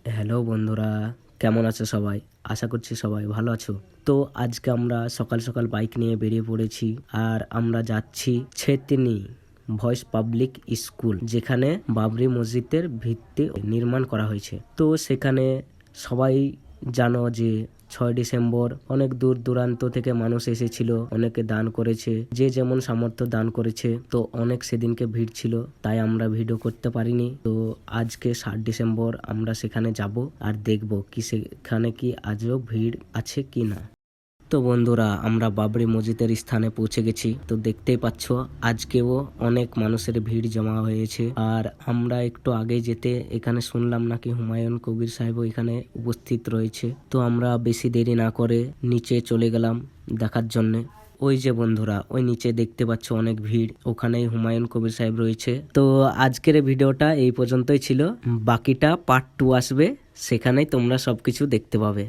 Hello বন্ধুরা, কেমন আছো সবাই? আশা করছি সবাই ভালো আছো। তো আজকে আমরা সকাল সকাল বাইক নিয়ে বেরিয়ে পড়েছি আর আমরা যাচ্ছি ছেতনি ভয়েস পাবলিক স্কুল, যেখানে বাবরি মসজিদের ভিত্তি নির্মাণ করা হয়েছে। তো সেখানে সবাই জানো যে 6 ডিসেম্বর অনেক দূর দূরান্ত থেকে মানুষ এসেছিল, অনেকে দান করেছে, যে যেমন সামর্থ্য দান করেছে। তো অনেক সেদিনকে ভিড় ছিল, তাই আমরা ভিডিও করতে পারিনি। তো আজকে 7 ডিসেম্বর আমরা সেখানে যাব আর দেখব কি সেখানে কি আজও ভিড় আছে কি না। তো বন্ধুরা, আমরা বাবরি মসজিদের স্থানে পৌঁছে গেছি। তো দেখতেই পাচ্ছ আজকেও অনেক মানুষের ভিড় জমা হয়েছে। আর আমরা একটু আগে যেতে এখানে শুনলাম নাকি হুমায়ুন কবির সাহেবও এখানে উপস্থিত রয়েছে। তো আমরা বেশি দেরি না করে নিচে চলে গেলাম দেখার জন্য। ওই যে বন্ধুরা, ওই নিচে দেখতে পাচ্ছ অনেক ভিড়, ওখানেই হুমায়ুন কবির সাহেব রয়েছে। তো আজকের ভিডিওটা এই পর্যন্তই ছিল, বাকিটা পার্ট 2 আসবে, সেখানেই তোমরা সবকিছু দেখতে পাবে।